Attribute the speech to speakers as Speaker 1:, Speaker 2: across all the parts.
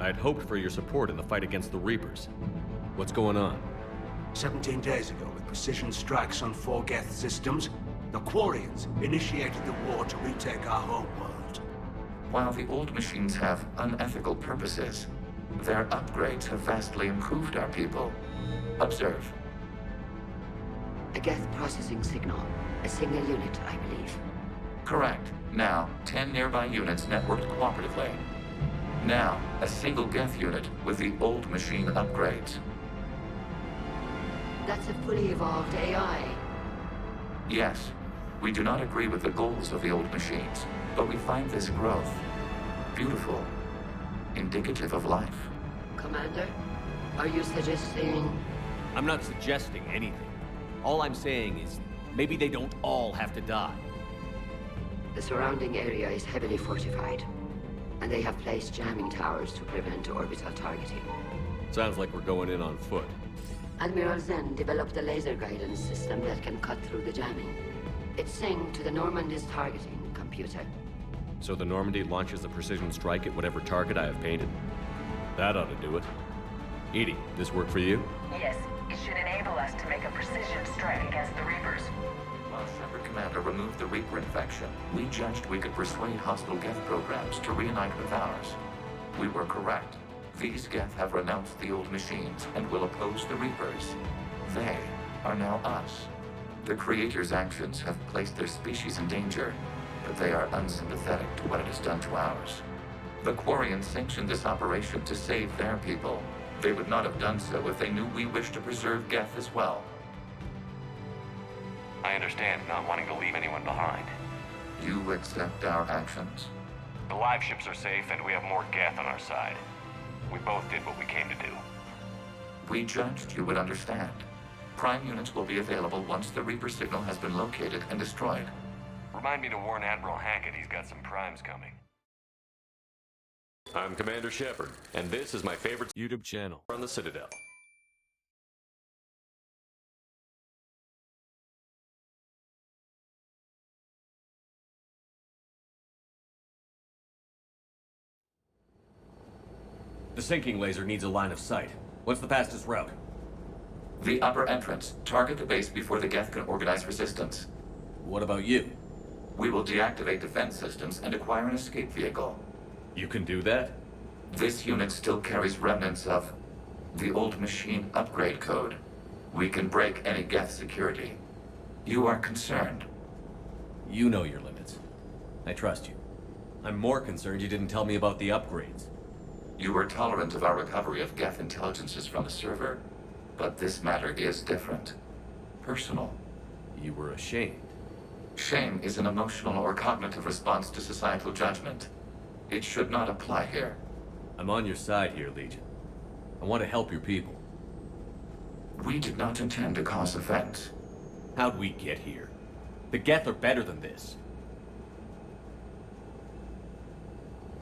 Speaker 1: I had hoped for your support in the fight against the Reapers. What's going on?
Speaker 2: 17 days ago, with precision strikes on 4 Geth systems, the Quarians initiated the war to retake our homeworld.
Speaker 3: While the old machines have unethical purposes, their upgrades have vastly improved our people. Observe.
Speaker 4: A Geth processing signal. A single unit, I believe.
Speaker 3: Correct. Now, 10 nearby units networked cooperatively. Now, a single Geth unit with the old machine upgrades.
Speaker 4: That's a fully evolved AI.
Speaker 3: Yes, we do not agree with the goals of the old machines, but we find this growth beautiful, indicative of life.
Speaker 4: Commander, are you suggesting...
Speaker 1: I'm not suggesting anything. All I'm saying is, maybe they don't all have to die.
Speaker 4: The surrounding area is heavily fortified, and they have placed jamming towers to prevent orbital targeting.
Speaker 1: Sounds like we're going in on foot.
Speaker 4: Admiral Zen developed a laser guidance system that can cut through the jamming. It's synced to the Normandy's targeting computer.
Speaker 1: So the Normandy launches a precision strike at whatever target I have painted? That ought to do it. Edie, this work for you?
Speaker 5: Yes, it should enable us to make a precision strike against the Reapers.
Speaker 3: While Shepard Commander removed the Reaper infection, we judged we could persuade hostile Geth programs to reunite with ours. We were correct. These Geth have renounced the old machines and will oppose the Reapers. They are now us. The Creator's actions have placed their species in danger, but they are unsympathetic to what it has done to ours. The Quarians sanctioned this operation to save their people. They would not have done so if they knew we wished to preserve Geth as well.
Speaker 6: I understand not wanting to leave anyone behind.
Speaker 3: You accept our actions?
Speaker 6: The live ships are safe and we have more Geth on our side. We both did what we came to do.
Speaker 3: We judged you would understand. Prime units will be available once the Reaper signal has been located and destroyed.
Speaker 6: Remind me to warn Admiral Hackett he's got some primes coming.
Speaker 1: I'm Commander Shepard, and this is my favorite YouTube channel on the Citadel. The sinking laser needs a line of sight. What's the fastest route?
Speaker 3: The upper entrance. Target the base before the Geth can organize resistance.
Speaker 1: What about you?
Speaker 3: We will deactivate defense systems and acquire an escape vehicle.
Speaker 1: You can do that?
Speaker 3: This unit still carries remnants of the old machine upgrade code. We can break any Geth security. You are concerned.
Speaker 1: You know your limits. I trust you. I'm more concerned you didn't tell me about the upgrades.
Speaker 3: You were tolerant of our recovery of Geth intelligences from the server, but this matter is different. Personal.
Speaker 1: You were ashamed.
Speaker 3: Shame is an emotional or cognitive response to societal judgment. It should not apply here.
Speaker 1: I'm on your side here, Legion. I want to help your people.
Speaker 3: We did not intend to cause offense.
Speaker 1: How'd we get here? The Geth are better than this.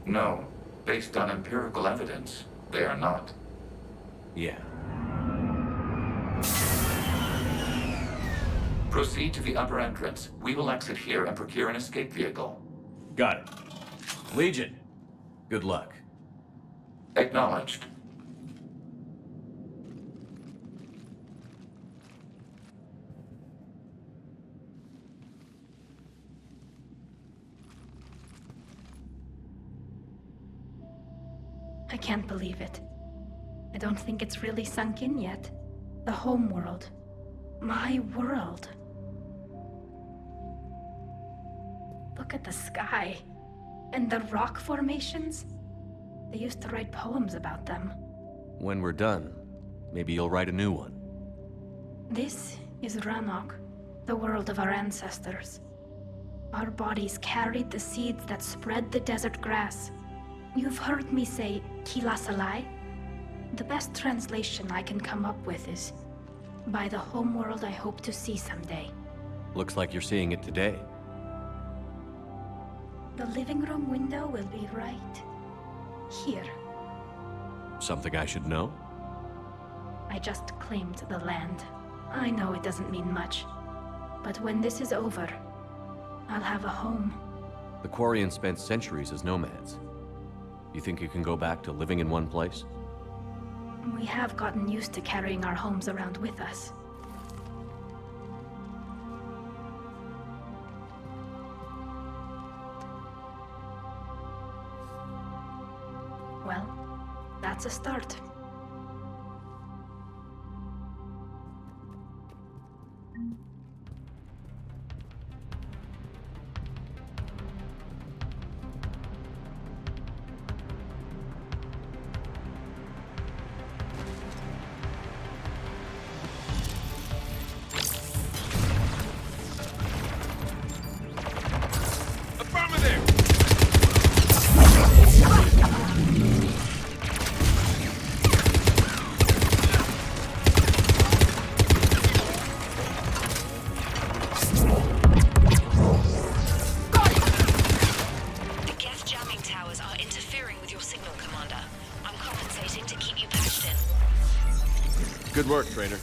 Speaker 3: No. Based on empirical evidence, they are not.
Speaker 1: Yeah.
Speaker 3: Proceed to the upper entrance. We will exit here and procure an escape vehicle.
Speaker 1: Got it. Legion, good luck.
Speaker 3: Acknowledged.
Speaker 7: I can't believe it. I don't think it's really sunk in yet. The home world. My world. Look at the sky. And the rock formations. They used to write poems about them.
Speaker 1: When we're done, maybe you'll write a new one.
Speaker 7: This is Rannoch, the world of our ancestors. Our bodies carried the seeds that spread the desert grass. You've heard me say, Kilasalai? The best translation I can come up with is, by the homeworld I hope to see someday.
Speaker 1: Looks like you're seeing it today.
Speaker 7: The living room window will be right here.
Speaker 1: Something I should know?
Speaker 7: I just claimed the land. I know it doesn't mean much, but when this is over, I'll have a home.
Speaker 1: The Quarians spent centuries as nomads. You think you can go back to living in one place?
Speaker 7: We have gotten used to carrying our homes around with us. Well, that's a start.
Speaker 1: Good work, Trainer.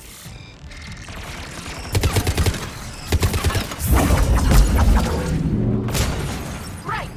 Speaker 7: Right!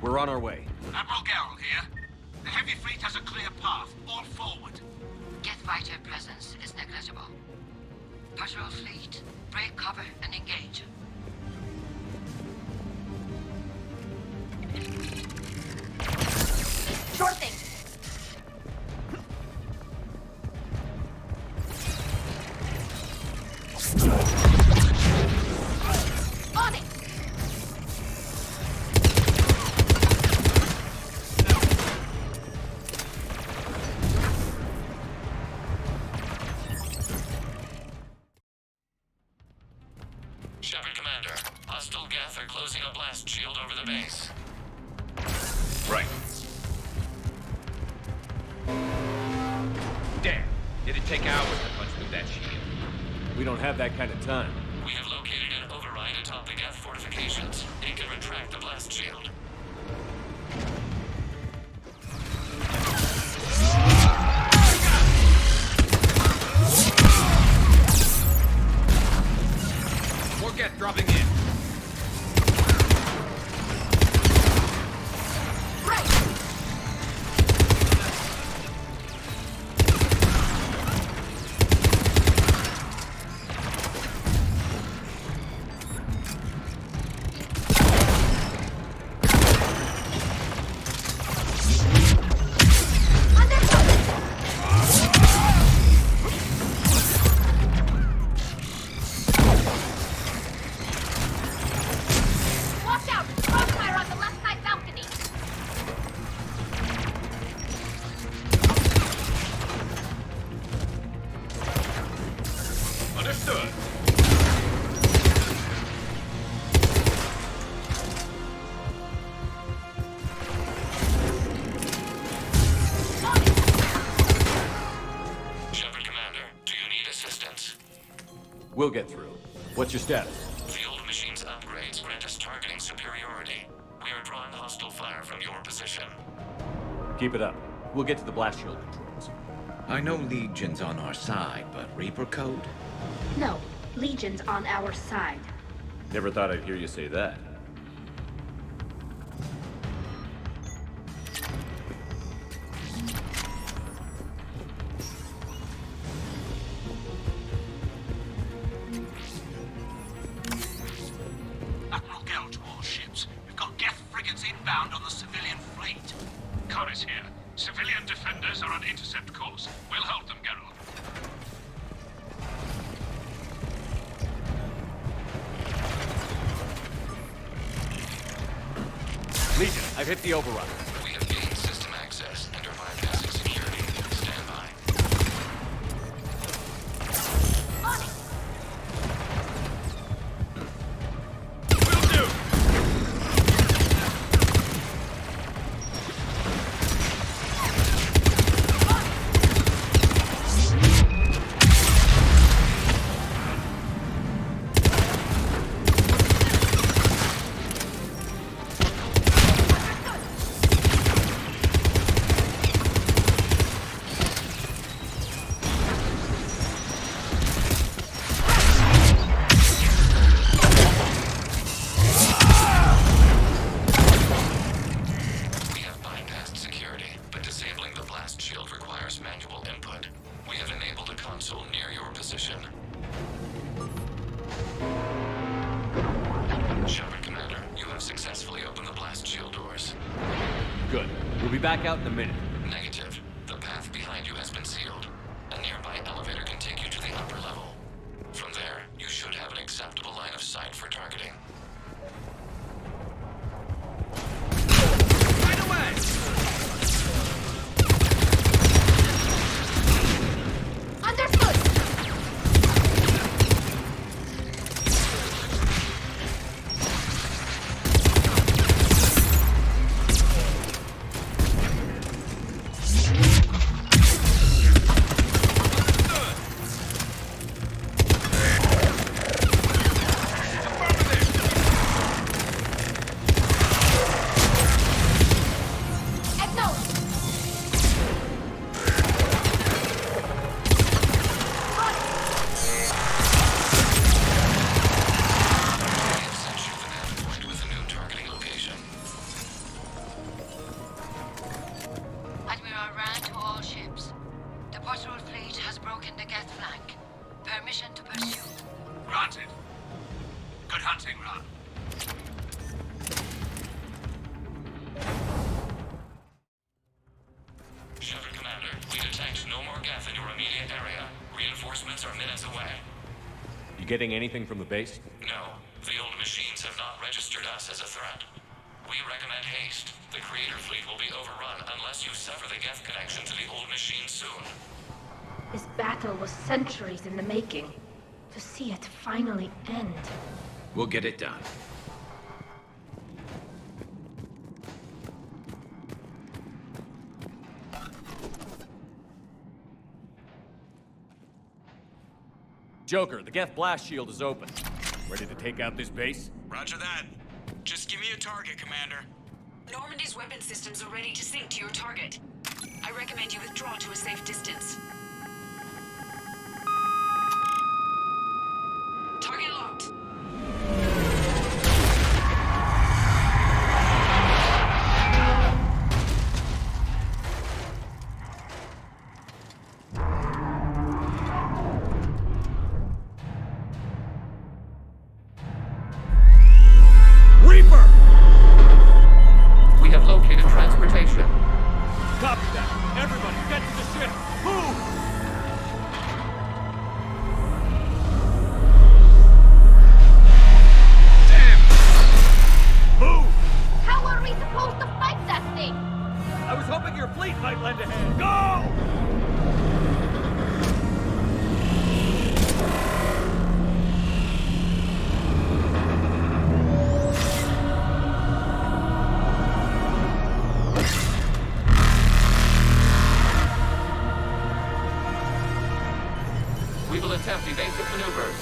Speaker 1: We're on our way.
Speaker 2: Admiral Garrel here. The heavy fleet has a clear path. All forward.
Speaker 4: Geth fighter presence is negligible. Patrol fleet, break cover and engage.
Speaker 7: Sure thing. On it!
Speaker 3: Shepard Commander, hostile Geth are closing a blast shield over the base.
Speaker 6: Right. Damn. It'd take hours to punch through that shield.
Speaker 1: We don't have that kind of time.
Speaker 3: We have located an override atop the Geth fortifications. It can retract the blast shield.
Speaker 6: More Geth dropping in.
Speaker 1: We'll get through. What's your status?
Speaker 3: The old machine's upgrades grant us targeting superiority. We are drawing hostile fire from your position.
Speaker 1: Keep it up. We'll get to the blast shield controls.
Speaker 8: I know Legion's on our side, but Reaper Code?
Speaker 7: No, Legion's on our side.
Speaker 1: Never thought I'd hear you say that.
Speaker 9: intercept course. We'll hold them, Geralt.
Speaker 1: Legion, I've hit the overrun.
Speaker 3: We have gained system access and are bypassing security. Stand by.
Speaker 9: Will do!
Speaker 3: We have bypassed security, but disabling the blast shield requires manual input. We have enabled a console near your position. Shepard Commander, you have successfully opened the blast shield doors.
Speaker 1: Good. We'll be back out in a minute.
Speaker 3: Negative. The path behind you has been sealed. A nearby elevator can take you to the upper level. From there, you should have an acceptable line of sight for targeting.
Speaker 9: Right away!
Speaker 7: Understood!
Speaker 3: We have sent you the nav point with a new targeting location.
Speaker 4: Admiral Rand to all ships. The patrol fleet has broken the Geth flank. Permission to pursue.
Speaker 9: Granted. Good hunting, Ran.
Speaker 3: Shepard Commander, we detect no more Geth in your immediate area. Reinforcements are minutes away.
Speaker 1: You getting anything from the base?
Speaker 3: No, the old machines have not registered us as a threat. We recommend haste. The Creator fleet will be overrun unless you sever the Geth connection to the old machine soon.
Speaker 7: This battle was centuries in the making. To see it finally end.
Speaker 8: We'll get it done.
Speaker 1: Joker, the Geth blast shield is open. Ready to take out this base?
Speaker 10: Roger that. Just give me a target, Commander.
Speaker 5: Normandy's weapon systems are ready to sync to your target. I recommend you withdraw to a safe distance. Target locked.
Speaker 1: Reaper!
Speaker 3: We have located transportation.
Speaker 1: Copy that. Everybody, get to the ship. Move!
Speaker 9: Damn! Move!
Speaker 7: How are we supposed to fight that thing?
Speaker 1: I was hoping your fleet might lend a hand. Go!
Speaker 3: We will attempt evasive maneuvers.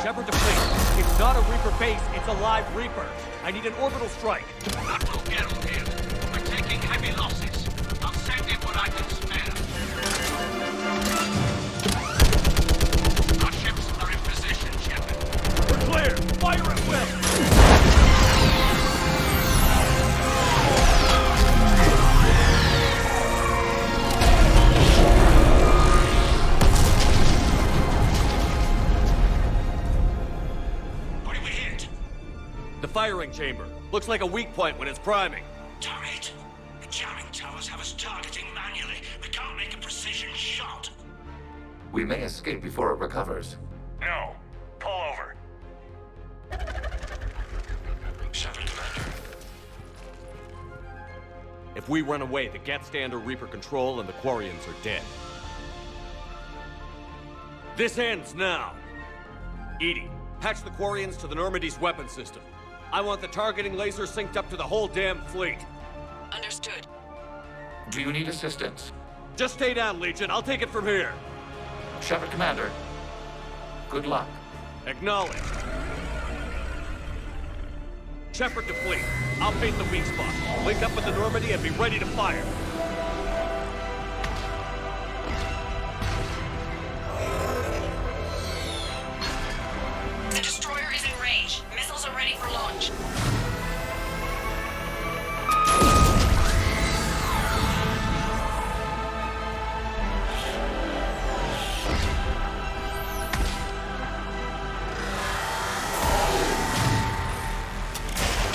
Speaker 1: Shepard to fleet. It's not a Reaper base, it's a live Reaper. I need an orbital strike.
Speaker 9: Admiral Geralt here. We're taking heavy losses. I'll send in what I can spare. Our ships are in position, Shepard.
Speaker 1: We're clear. Fire at will. firing chamber. Looks like a weak point when it's priming.
Speaker 2: Damn it! The jamming towers have us targeting manually. We can't make a precision shot.
Speaker 3: We may escape before it recovers.
Speaker 6: No. Pull over.
Speaker 2: Shepard, Commander.
Speaker 1: If we run away, the Geth stay under Reaper control and the Quarians are dead. This ends now. Edie, patch the Quarians to the Normandy's weapon system. I want the targeting laser synced up to the whole damn fleet.
Speaker 5: Understood.
Speaker 3: Do you need assistance?
Speaker 1: Just stay down, Legion. I'll take it from here.
Speaker 3: Shepard, Commander. Good luck.
Speaker 1: Acknowledge. Shepard to fleet. I'll bait the weak spot. Link up with the Normandy and be ready to fire.
Speaker 5: The destroyer is in range. Missiles are ready for launch.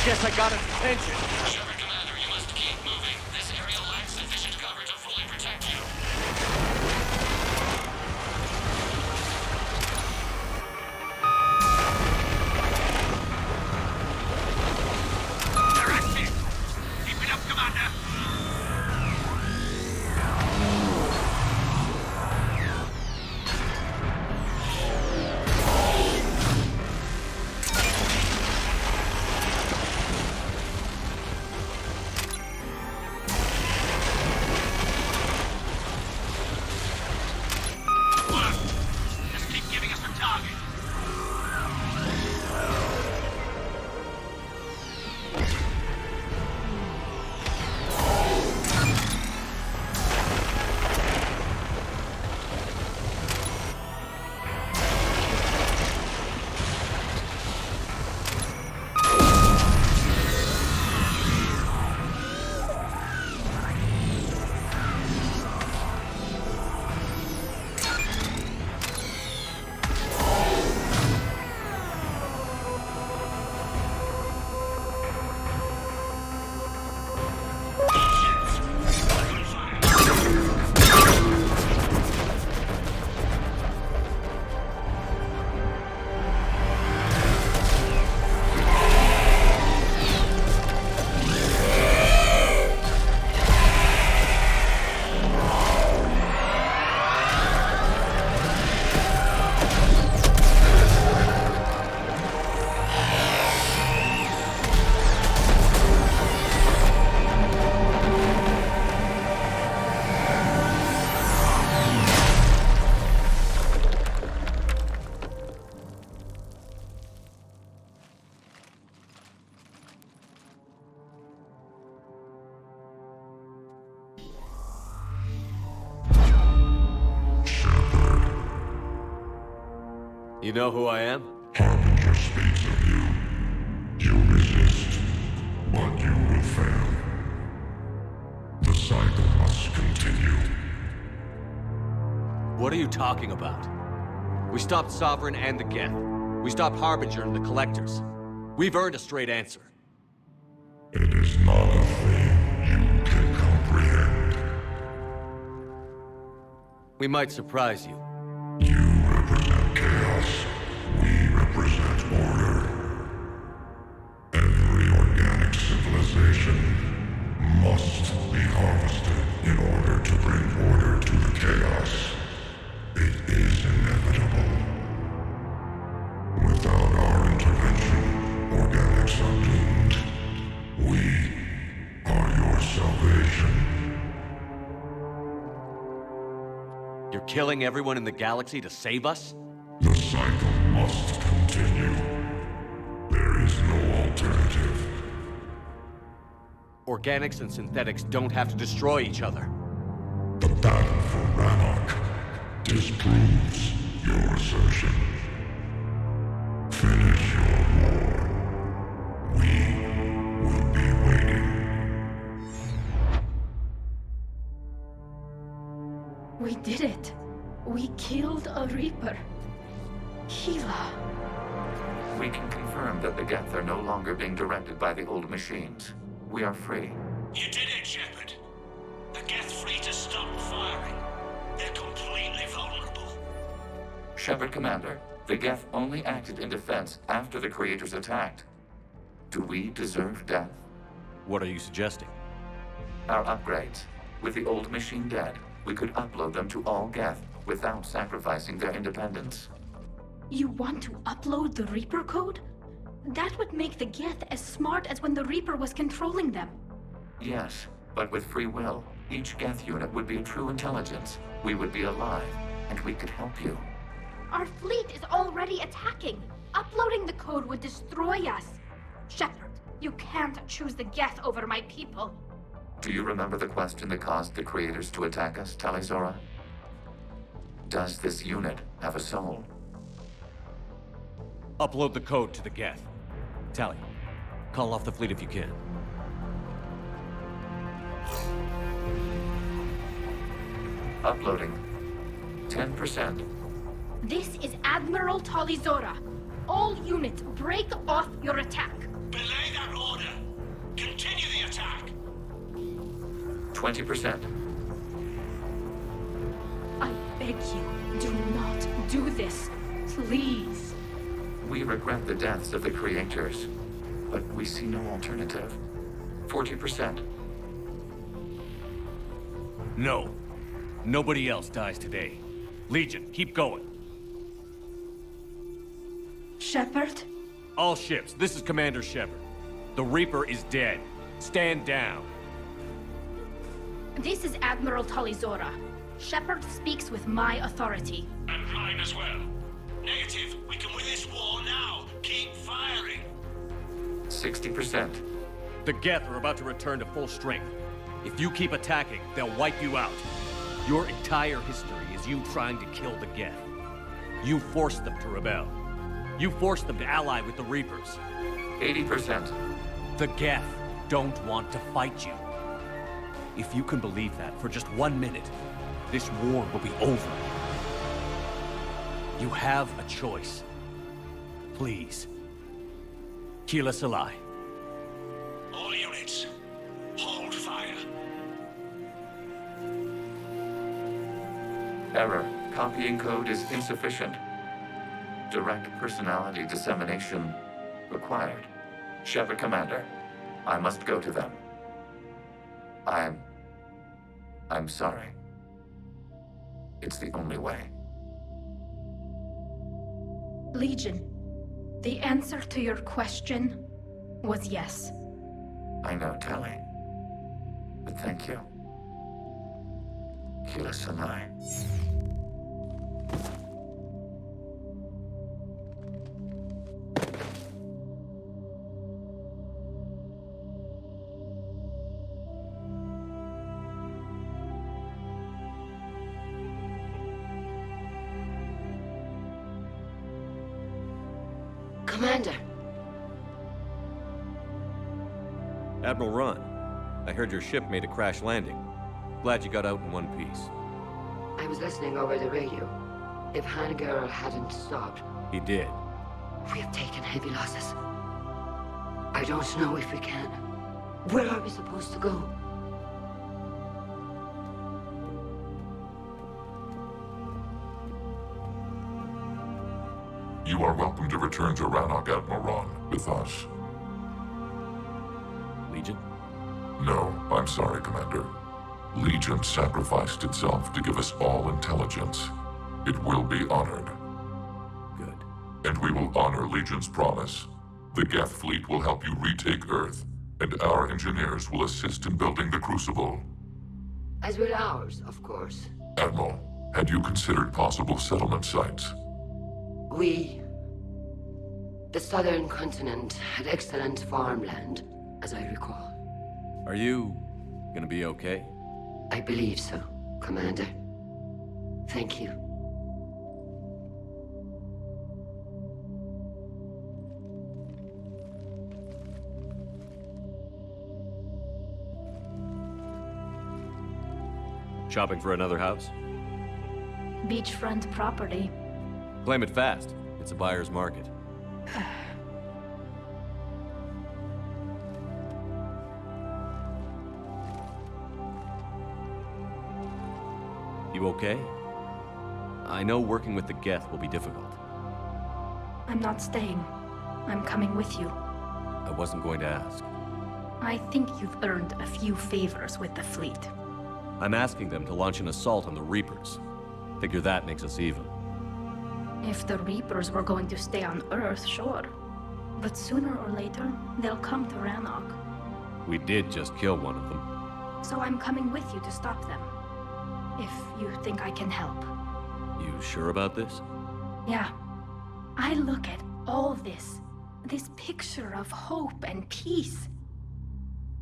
Speaker 1: Guess I got its attention.
Speaker 9: Shepard, Commander, you must keep moving. This area lacks sufficient cover to fully protect you. They're active. Keep it up, Commander. Just keep giving us a target.
Speaker 1: You know who I am?
Speaker 11: Harbinger speaks of you. You resist, but you will fail. The cycle must continue.
Speaker 1: What are you talking about? We stopped Sovereign and the Geth. We stopped Harbinger and the Collectors. We've earned a straight answer.
Speaker 11: It is not a thing you can comprehend.
Speaker 1: We might surprise you.
Speaker 11: You represent chaos. We represent order. Every organic civilization must be harvested in order to bring order to the chaos. It is inevitable. Without our intervention, organics are doomed. We are your salvation.
Speaker 1: You're killing everyone in the galaxy to save us?
Speaker 11: The cycle must continue. There is no alternative.
Speaker 1: Organics and synthetics don't have to destroy each other.
Speaker 11: The battle for Rannoch disproves your assertion. Finish your war. We will be waiting.
Speaker 7: We did it. We killed a Reaper. Gila.
Speaker 3: We can confirm that the Geth are no longer being directed by the old machines. We are free.
Speaker 9: You did it, Shepard. The Geth fleet has stopped firing. They're completely vulnerable.
Speaker 3: Shepard Commander, the Geth only acted in defense after the creators attacked. Do we deserve death?
Speaker 1: What are you suggesting?
Speaker 3: Our upgrades. With the old machine dead, we could upload them to all Geth without sacrificing their independence.
Speaker 7: You want to upload the Reaper code? That would make the Geth as smart as when the Reaper was controlling them.
Speaker 3: Yes, but with free will, each Geth unit would be a true intelligence. We would be alive, and we could help you.
Speaker 7: Our fleet is already attacking. Uploading the code would destroy us. Shepard, you can't choose the Geth over my people.
Speaker 3: Do you remember the question that caused the creators to attack us, Tali? Does this unit have a soul?
Speaker 1: Upload the code to the Geth. Tali, call off the fleet if you can.
Speaker 3: Uploading. 10%.
Speaker 7: This is Admiral Talizora. All units, break off your attack.
Speaker 9: Belay that order. Continue the attack.
Speaker 3: 20%.
Speaker 7: I beg you, do not do this. Please.
Speaker 3: We regret the deaths of the creators, but we see no alternative. 40%.
Speaker 1: No. Nobody else dies today. Legion, keep going.
Speaker 7: Shepard?
Speaker 1: All ships, this is Commander Shepard. The Reaper is dead. Stand down.
Speaker 7: This is Admiral Talizora. Shepard speaks with my authority.
Speaker 9: And mine as well. Negative. We can win this war now. Keep firing.
Speaker 3: 60%.
Speaker 1: The Geth are about to return to full strength. If you keep attacking, they'll wipe you out. Your entire history is you trying to kill the Geth. You forced them to rebel. You forced them to ally with the Reapers.
Speaker 3: 80%.
Speaker 1: The Geth don't want to fight you. If you can believe that for just 1 minute, this war will be over. You have a choice. Please. Kila Salai.
Speaker 9: All units, hold fire.
Speaker 3: Error. Copying code is insufficient. Direct personality dissemination required. Shepard Commander, I must go to them. I'm sorry. It's the only way.
Speaker 7: Legion, the answer to your question was yes.
Speaker 3: I know, Tali. But thank you. Kila Sanai.
Speaker 4: Commander!
Speaker 1: Admiral Ron, I heard your ship made a crash landing. Glad you got out in one piece.
Speaker 4: I was listening over the radio. If Vanguard hadn't stopped...
Speaker 1: He did.
Speaker 4: We have taken heavy losses. I don't know if we can. Where are we supposed to go?
Speaker 11: You are welcome to return to Rannoch, Admiral Ron, with us.
Speaker 1: Legion?
Speaker 11: No, I'm sorry, Commander. Legion sacrificed itself to give us all intelligence. It will be honored.
Speaker 1: Good.
Speaker 11: And we will honor Legion's promise. The Geth fleet will help you retake Earth, and our engineers will assist in building the Crucible.
Speaker 4: As will ours, of course.
Speaker 11: Admiral, had you considered possible settlement sites?
Speaker 4: The southern continent had excellent farmland, as I recall.
Speaker 1: Are you gonna be okay?
Speaker 4: I believe so, Commander. Thank you.
Speaker 1: Shopping for another house?
Speaker 7: Beachfront property.
Speaker 1: Claim it fast. It's a buyer's market. You okay? I know working with the Geth will be difficult.
Speaker 7: I'm not staying. I'm coming with you.
Speaker 1: I wasn't going to ask.
Speaker 7: I think you've earned a few favors with the fleet.
Speaker 1: I'm asking them to launch an assault on the Reapers. Figure that makes us even.
Speaker 7: If the Reapers were going to stay on Earth, sure. But sooner or later, they'll come to Rannoch.
Speaker 1: We did just kill one of them.
Speaker 7: So I'm coming with you to stop them. If you think I can help.
Speaker 1: You sure about this?
Speaker 7: Yeah. I look at all this picture of hope and peace.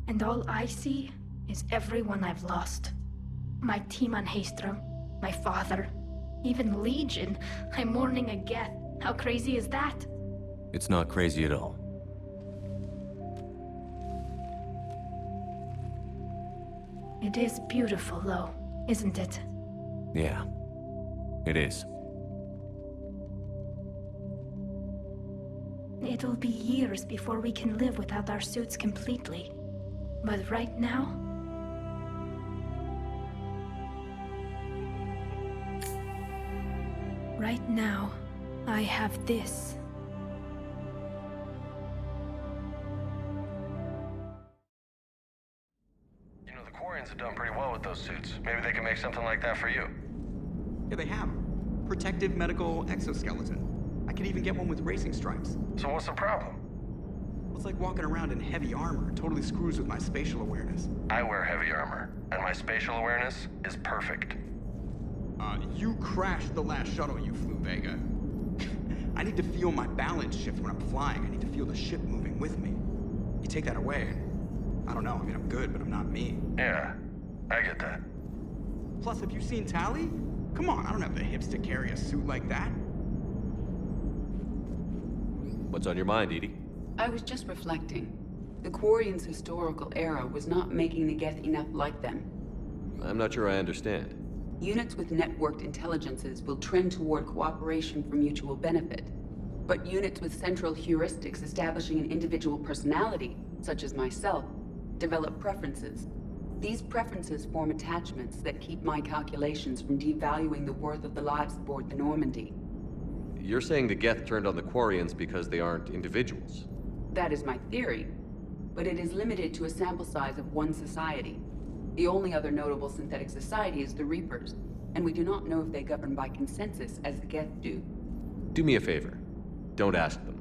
Speaker 7: And all I see is everyone I've lost. My team on Haestrom, my father, even Legion. I'm mourning a Geth. How crazy is that?
Speaker 1: It's not crazy at all.
Speaker 7: It is beautiful, though, isn't it?
Speaker 1: Yeah, it is.
Speaker 7: It'll be years before we can live without our suits completely. But right now... Right now, I have this.
Speaker 6: You know, the Quarians have done pretty well with those suits. Maybe they can make something like that for you.
Speaker 10: Yeah, they have. Protective medical exoskeleton. I could even get one with racing stripes.
Speaker 6: So what's the problem?
Speaker 10: It's like walking around in heavy armor. It totally screws with my spatial awareness.
Speaker 6: I wear heavy armor, and my spatial awareness is perfect.
Speaker 10: You crashed the last shuttle you flew, Vega. I need to feel my balance shift when I'm flying. I need to feel the ship moving with me. You take that away, I don't know. I mean, I'm good, but I'm not me.
Speaker 6: Yeah, I get that.
Speaker 10: Plus, have you seen Tali? Come on, I don't have the hips to carry a suit like that.
Speaker 1: What's on your mind, Edie?
Speaker 12: I was just reflecting. The Quarians' historical era was not making the Geth enough like them.
Speaker 1: I'm not sure I understand.
Speaker 12: Units with networked intelligences will trend toward cooperation for mutual benefit. But units with central heuristics establishing an individual personality, such as myself, develop preferences. These preferences form attachments that keep my calculations from devaluing the worth of the lives aboard the Normandy.
Speaker 1: You're saying the Geth turned on the Quarians because they aren't individuals?
Speaker 12: That is my theory, but it is limited to a sample size of one society. The only other notable synthetic society is the Reapers, and we do not know if they govern by consensus as the Geth do.
Speaker 1: Do me a favor. Don't ask them.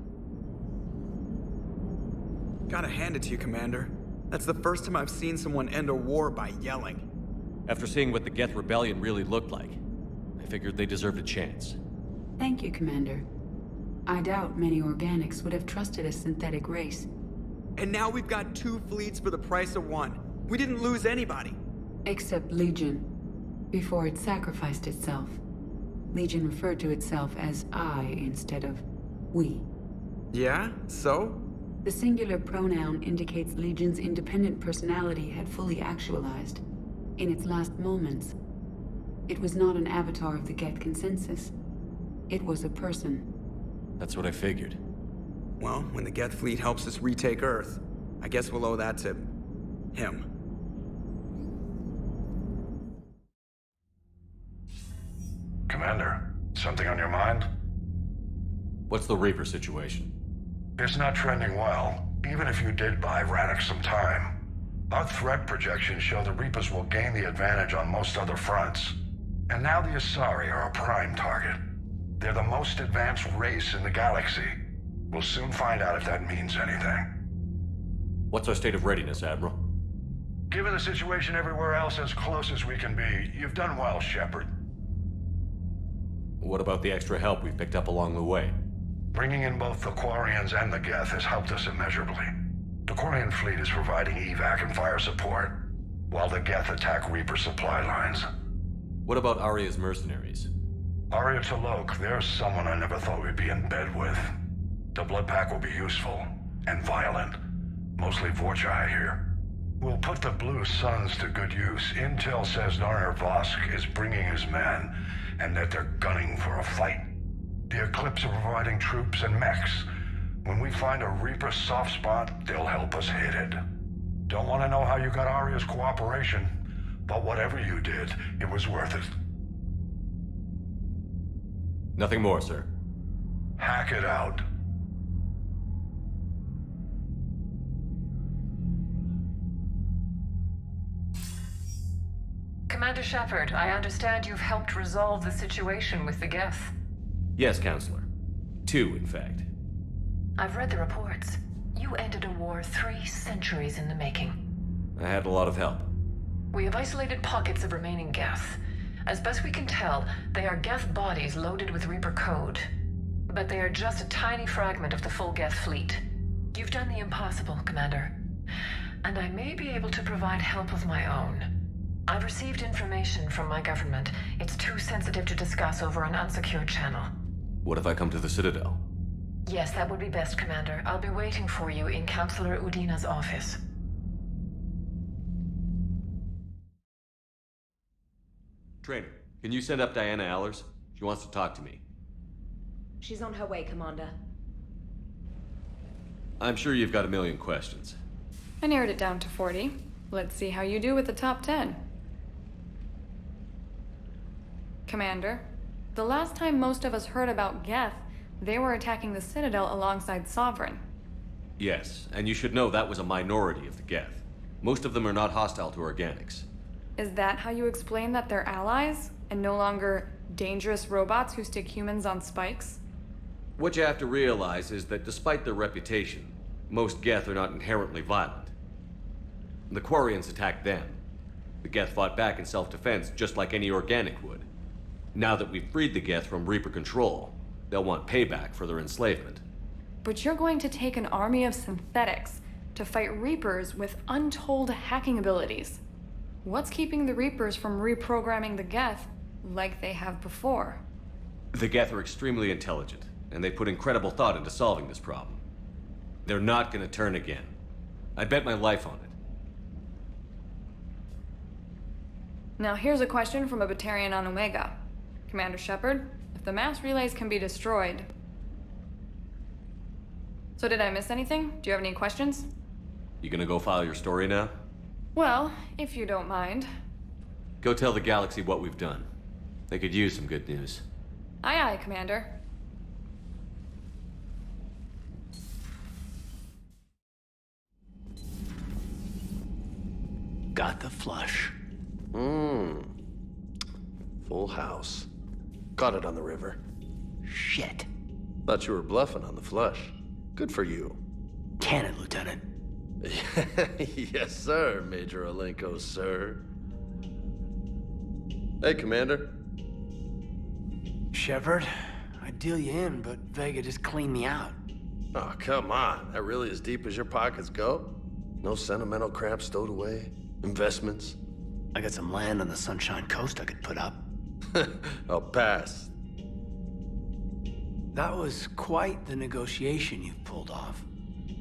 Speaker 10: Gotta hand it to you, Commander. That's the first time I've seen someone end a war by yelling.
Speaker 1: After seeing what the Geth Rebellion really looked like, I figured they deserved a chance.
Speaker 12: Thank you, Commander. I doubt many organics would have trusted a synthetic race.
Speaker 10: And now we've got 2 fleets for the price of 1. We didn't lose anybody.
Speaker 12: Except Legion. Before it sacrificed itself. Legion referred to itself as I instead of we.
Speaker 10: Yeah? So?
Speaker 12: The singular pronoun indicates Legion's independent personality had fully actualized. In its last moments, it was not an avatar of the Geth consensus. It was a person.
Speaker 1: That's what I figured.
Speaker 10: Well, when the Geth fleet helps us retake Earth, I guess we'll owe that to... him.
Speaker 11: Commander, something on your mind?
Speaker 1: What's the Reaper situation?
Speaker 11: It's not trending well, even if you did buy Rannoch some time. Our threat projections show the Reapers will gain the advantage on most other fronts. And now the Asari are a prime target. They're the most advanced race in the galaxy. We'll soon find out if that means anything.
Speaker 1: What's our state of readiness, Admiral?
Speaker 11: Given the situation everywhere else as close as we can be, you've done well, Shepard.
Speaker 1: What about the extra help we've picked up along the way?
Speaker 11: Bringing in both the Quarians and the Geth has helped us immeasurably. The Quarian fleet is providing evac and fire support, while the Geth attack Reaper supply lines.
Speaker 1: What about Aria's mercenaries?
Speaker 11: Aria Talok, there's someone I never thought we'd be in bed with. The blood pack will be useful, and violent. Mostly Vorchai here. We'll put the Blue Suns to good use. Intel says Narner Vosk is bringing his men, and that they're gunning for a fight. The Eclipse are providing troops and mechs. When we find a Reaper soft spot, they'll help us hit it. Don't want to know how you got Aria's cooperation, but whatever you did, it was worth it.
Speaker 1: Nothing more, sir.
Speaker 11: Hack it out.
Speaker 13: Commander Shepard, I understand you've helped resolve the situation with the Geth.
Speaker 1: Yes, Counselor. 2, in fact.
Speaker 13: I've read the reports. You ended a war 3 centuries in the making.
Speaker 1: I had a lot of help.
Speaker 13: We have isolated pockets of remaining Geth. As best we can tell, they are Geth bodies loaded with Reaper code. But they are just a tiny fragment of the full Geth fleet. You've done the impossible, Commander. And I may be able to provide help of my own. I've received information from my government. It's too sensitive to discuss over an unsecured channel.
Speaker 1: What if I come to the Citadel?
Speaker 13: Yes, that would be best, Commander. I'll be waiting for you in Counselor Udina's office.
Speaker 1: Trainer, can you send up Diana Allers? She wants to talk to me.
Speaker 14: She's on her way, Commander.
Speaker 1: I'm sure you've got a million questions.
Speaker 15: I narrowed it down to 40. Let's see how you do with the top 10. Commander, the last time most of us heard about Geth, they were attacking the Citadel alongside Sovereign.
Speaker 1: Yes, and you should know that was a minority of the Geth. Most of them are not hostile to organics.
Speaker 15: Is that how you explain that they're allies, and no longer dangerous robots who stick humans on spikes?
Speaker 1: What you have to realize is that despite their reputation, most Geth are not inherently violent. The Quarians attacked them. The Geth fought back in self-defense just like any organic would. Now that we've freed the Geth from Reaper control, they'll want payback for their enslavement.
Speaker 15: But you're going to take an army of synthetics to fight Reapers with untold hacking abilities. What's keeping the Reapers from reprogramming the Geth like they have before?
Speaker 1: The Geth are extremely intelligent, and they put incredible thought into solving this problem. They're not gonna turn again. I bet my life on it.
Speaker 15: Now here's a question from a Batarian on Omega. Commander Shepard, if the mass relays can be destroyed... So did I miss anything? Do you have any questions?
Speaker 1: You gonna go file your story now?
Speaker 15: Well, if you don't mind.
Speaker 1: Go tell the galaxy what we've done. They could use some good news.
Speaker 15: Aye aye, Commander.
Speaker 2: Got the flush.
Speaker 16: Full house. Got it on the river.
Speaker 2: Shit.
Speaker 16: Thought you were bluffing on the flush. Good for you.
Speaker 2: Cannon, Lieutenant.
Speaker 16: Yes, sir, Major Olenko, sir. Hey, Commander.
Speaker 2: Shepard, I'd deal you in, but Vega just cleaned me out.
Speaker 16: Oh, come on. That really as deep as your pockets go? No sentimental crap stowed away? Investments?
Speaker 2: I got some land on the Sunshine Coast I could put up.
Speaker 16: I'll pass.
Speaker 2: That was quite the negotiation you've pulled off.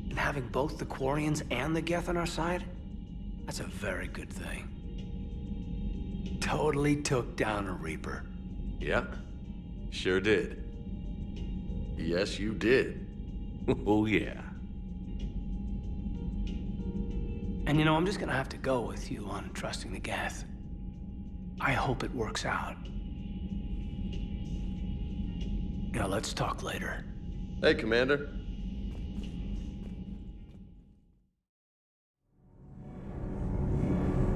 Speaker 2: And having both the Quarians and the Geth on our side, that's a very good thing. Totally took down a Reaper.
Speaker 1: Yeah, sure did.
Speaker 16: Yes, you did.
Speaker 1: Oh, yeah.
Speaker 2: And you know, I'm just gonna have to go with you on trusting the Geth. I hope it works out. You know, let's talk later.
Speaker 16: Hey, Commander.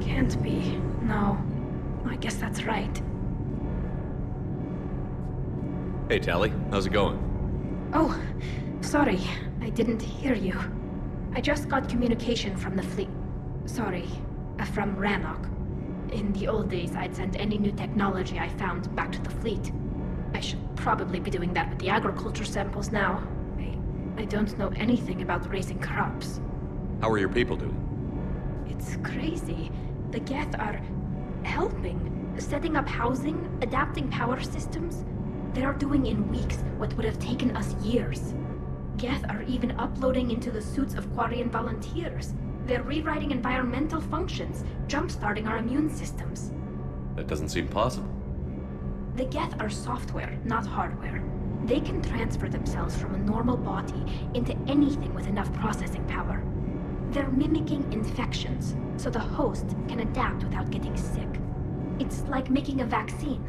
Speaker 7: Can't be. No. I guess that's right.
Speaker 1: Hey, Tali. How's it going?
Speaker 7: Oh, sorry. I didn't hear you. I just got communication from the fleet. Sorry, from Rannoch. In the old days, I'd send any new technology I found back to the fleet. I should probably be doing that with the agriculture samples now. I don't know anything about raising crops.
Speaker 1: How are your people doing?
Speaker 7: It's crazy. The Geth are helping, setting up housing, adapting power systems. They are doing in weeks what would have taken us years. Geth are even uploading into the suits of Quarian volunteers. They're rewriting environmental functions, jump-starting our immune systems.
Speaker 1: That doesn't seem possible.
Speaker 7: The Geth are software, not hardware. They can transfer themselves from a normal body into anything with enough processing power. They're mimicking infections, so the host can adapt without getting sick. It's like making a vaccine.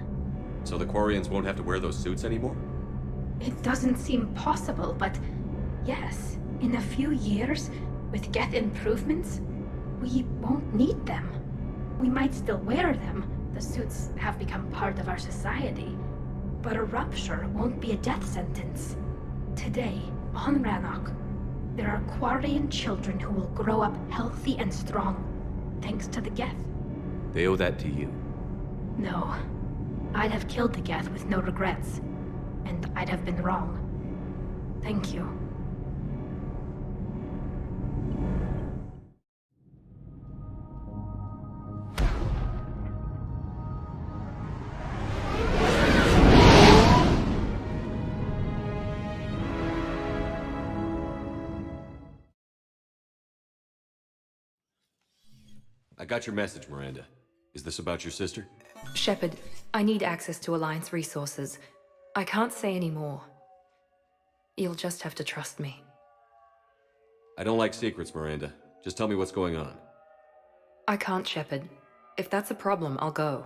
Speaker 1: So the Quarians won't have to wear those suits anymore?
Speaker 7: It doesn't seem possible, but yes, in a few years, with Geth improvements, we won't need them. We might still wear them. The suits have become part of our society. But a rupture won't be a death sentence. Today, on Rannoch, there are Quarian children who will grow up healthy and strong, thanks to the Geth.
Speaker 1: They owe that to you.
Speaker 7: No. I'd have killed the Geth with no regrets. And I'd have been wrong. Thank you.
Speaker 1: I got your message, Miranda. Is this about your sister?
Speaker 17: Shepard, I need access to Alliance resources. I can't say any more. You'll just have to trust me.
Speaker 1: I don't like secrets, Miranda. Just tell me what's going on.
Speaker 17: I can't, Shepard. If that's a problem, I'll go.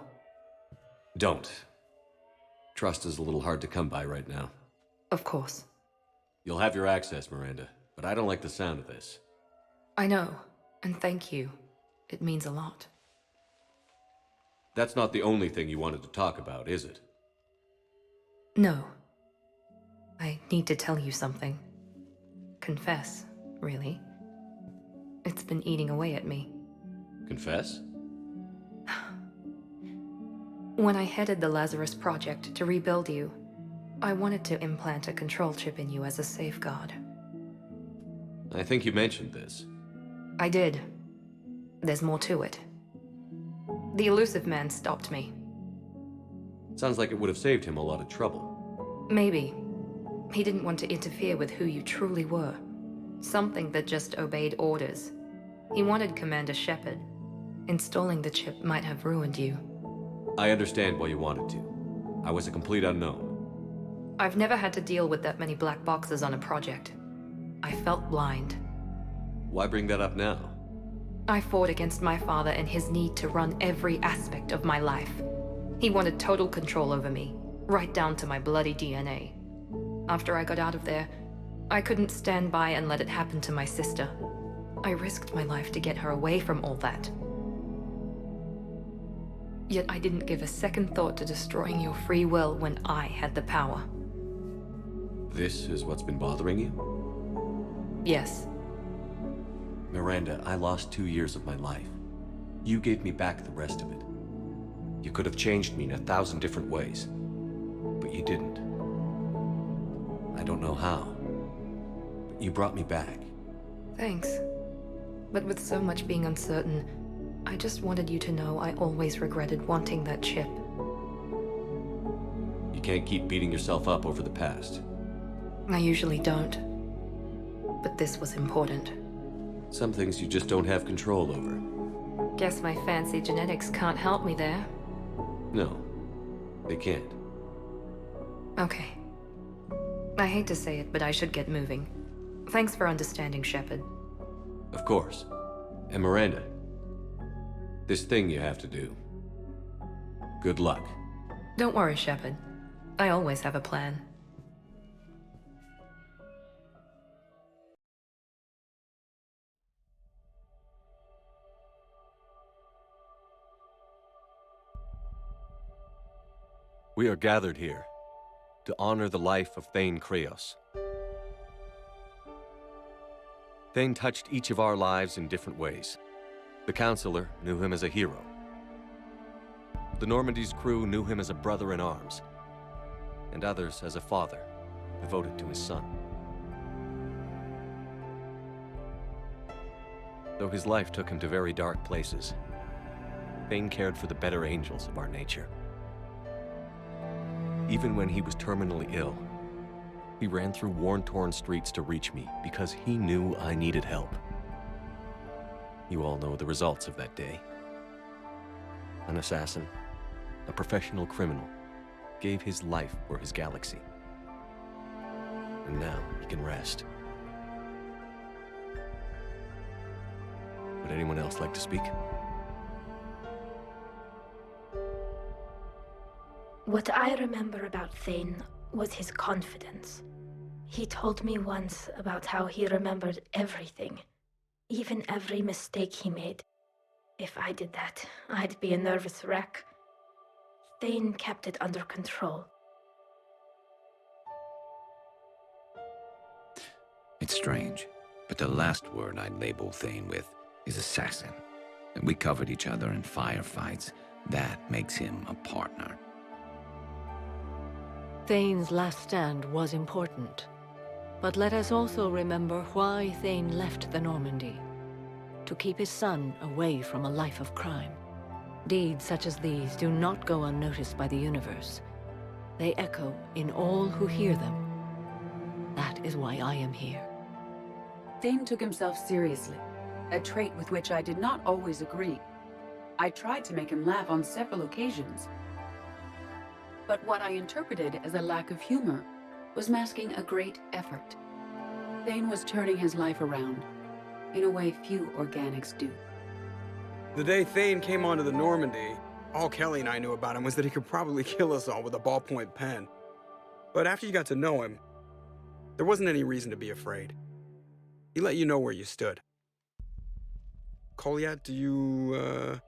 Speaker 1: Don't. Trust is a little hard to come by right now.
Speaker 17: Of course.
Speaker 1: You'll have your access, Miranda, but I don't like the sound of this.
Speaker 17: I know, and thank you. It means a lot.
Speaker 1: That's not the only thing you wanted to talk about, is it?
Speaker 17: No. I need to tell you something. Confess, really. It's been eating away at me.
Speaker 1: Confess?
Speaker 17: When I headed the Lazarus Project to rebuild you, I wanted to implant a control chip in you as a safeguard.
Speaker 1: I think you mentioned this.
Speaker 17: I did. There's more to it. The elusive man stopped me.
Speaker 1: Sounds like it would have saved him a lot of trouble.
Speaker 17: Maybe. He didn't want to interfere with who you truly were. Something that just obeyed orders. He wanted Commander Shepard. Installing the chip might have ruined you.
Speaker 1: I understand why you wanted to. I was a complete unknown.
Speaker 17: I've never had to deal with that many black boxes on a project. I felt blind.
Speaker 1: Why bring that up now?
Speaker 17: I fought against my father and his need to run every aspect of my life. He wanted total control over me, right down to my bloody DNA. After I got out of there, I couldn't stand by and let it happen to my sister. I risked my life to get her away from all that. Yet I didn't give a second thought to destroying your free will when I had the power.
Speaker 1: This is what's been bothering you?
Speaker 17: Yes.
Speaker 1: Miranda, I lost 2 years of my life. You gave me back the rest of it. You could have changed me in 1,000 different ways, but you didn't. I don't know how, but you brought me back.
Speaker 17: Thanks. But with so much being uncertain, I just wanted you to know I always regretted wanting that chip.
Speaker 1: You can't keep beating yourself up over the past.
Speaker 17: I usually don't. But this was important.
Speaker 1: Some things you just don't have control over.
Speaker 17: Guess my fancy genetics can't help me there.
Speaker 1: No, they can't.
Speaker 17: Okay. I hate to say it, but I should get moving. Thanks for understanding, Shepard.
Speaker 1: Of course. And Miranda, this thing you have to do. Good luck.
Speaker 17: Don't worry, Shepard. I always have a plan.
Speaker 1: We are gathered here to honor the life of Thane Krios. Thane touched each of our lives in different ways. The Counselor knew him as a hero. The Normandy's crew knew him as a brother in arms, and others as a father devoted to his son. Though his life took him to very dark places, Thane cared for the better angels of our nature. Even when he was terminally ill, he ran through worn-torn streets to reach me because he knew I needed help. You all know the results of that day. An assassin, a professional criminal, gave his life for his galaxy. And now he can rest. Would anyone else like to speak?
Speaker 7: What I remember about Thane was his confidence. He told me once about how he remembered everything, even every mistake he made. If I did that, I'd be a nervous wreck. Thane kept it under control.
Speaker 18: It's strange, but the last word I'd label Thane with is assassin. And we covered each other in firefights. That makes him a partner.
Speaker 19: Thane's last stand was important. But let us also remember why Thane left the Normandy. To keep his son away from a life of crime. Deeds such as these do not go unnoticed by the universe. They echo in all who hear them. That is why I am here.
Speaker 12: Thane took himself seriously, a trait with which I did not always agree. I tried to make him laugh on several occasions. But what I interpreted as a lack of humor was masking a great effort. Thane was turning his life around, in a way few organics do.
Speaker 10: The day Thane came onto the Normandy, all Kelly and I knew about him was that he could probably kill us all with a ballpoint pen. But after you got to know him, there wasn't any reason to be afraid. He let you know where you stood. Kolyat, do you,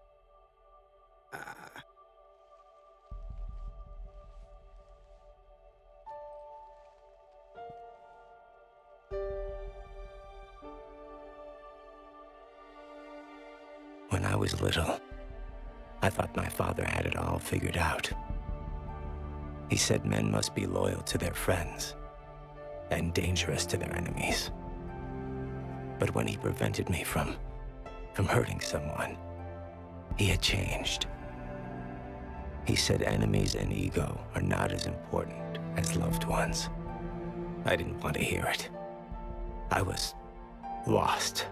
Speaker 20: When I was little, I thought my father had it all figured out. He said men must be loyal to their friends and dangerous to their enemies. But when he prevented me from hurting someone, he had changed. He said enemies and ego are not as important as loved ones. I didn't want to hear it. I was lost.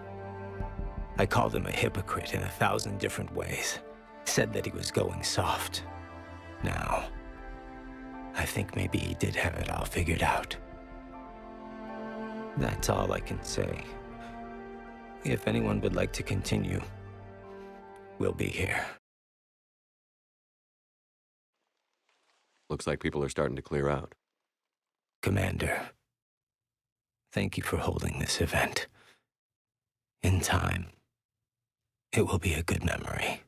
Speaker 20: I called him a hypocrite in 1,000 different ways. Said that he was going soft. Now, I think maybe he did have it all figured out. That's all I can say. If anyone would like to continue, we'll be here.
Speaker 1: Looks like people are starting to clear out.
Speaker 20: Commander, thank you for holding this event. In time, it will be a good memory.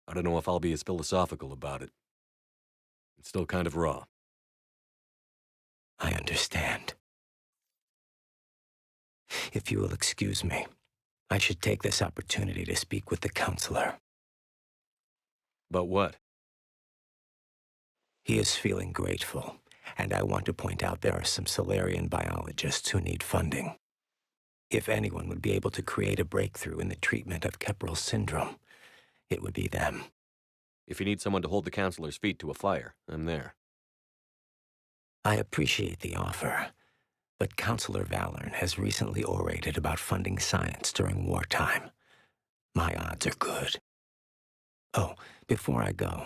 Speaker 1: I don't know if I'll be as philosophical about it. It's still kind of raw.
Speaker 20: I understand. If you will excuse me, I should take this opportunity to speak with the counselor.
Speaker 1: About what?
Speaker 20: He is feeling grateful, and I want to point out there are some Solarian biologists who need funding. If anyone would be able to create a breakthrough in the treatment of Keppel syndrome, it would be them.
Speaker 1: If you need someone to hold the counselor's feet to a fire, I'm there.
Speaker 20: I appreciate the offer, but Counselor Valorn has recently orated about funding science during wartime. My odds are good. Oh, before I go,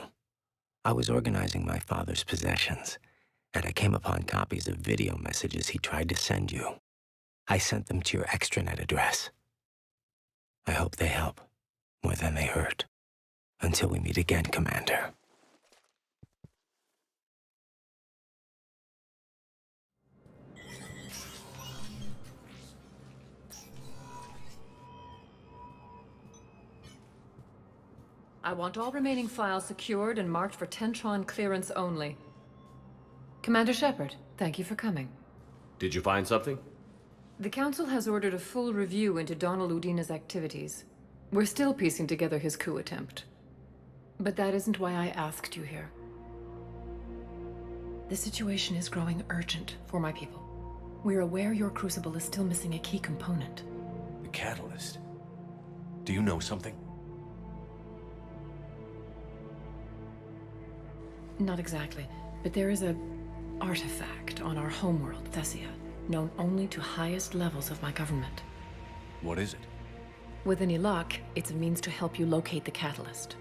Speaker 20: I was organizing my father's possessions, and I came upon copies of video messages he tried to send you. I sent them to your extranet address. I hope they help, more than they hurt. Until we meet again, Commander.
Speaker 13: I want all remaining files secured and marked for Tentron clearance only. Commander Shepard, thank you for coming.
Speaker 1: Did you find something?
Speaker 13: The Council has ordered a full review into Donald Udina's activities. We're still piecing together his coup attempt. But that isn't why I asked you here. The situation is growing urgent for my people. We're aware your crucible is still missing a key component.
Speaker 1: The catalyst. Do you know something?
Speaker 13: Not exactly, but there is an artifact on our homeworld, Thessia, known only to highest levels of my government.
Speaker 1: What is it?
Speaker 13: With any luck, it's a means to help you locate the catalyst.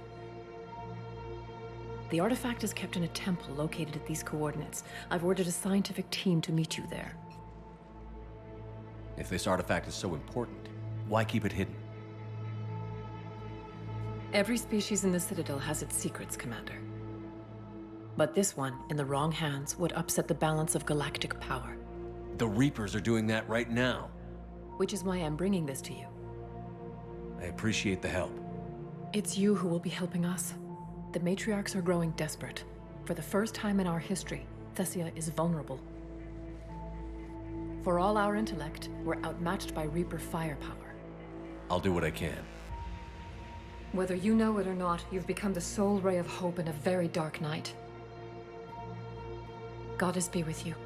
Speaker 13: The artifact is kept in a temple located at these coordinates. I've ordered a scientific team to meet you there.
Speaker 1: If this artifact is so important, why keep it hidden?
Speaker 13: Every species in the Citadel has its secrets, Commander.
Speaker 21: But this one, in the wrong hands, would upset the balance of galactic power.
Speaker 1: The Reapers are doing that right now.
Speaker 21: Which is why I'm bringing this to you.
Speaker 1: I appreciate the help.
Speaker 21: It's you who will be helping us. The matriarchs are growing desperate. For the first time in our history, Thessia is vulnerable. For all our intellect, we're outmatched by Reaper firepower.
Speaker 1: I'll do what I can.
Speaker 15: Whether you know it or not, you've become the sole ray of hope in a very dark night.
Speaker 21: Goddess be with you.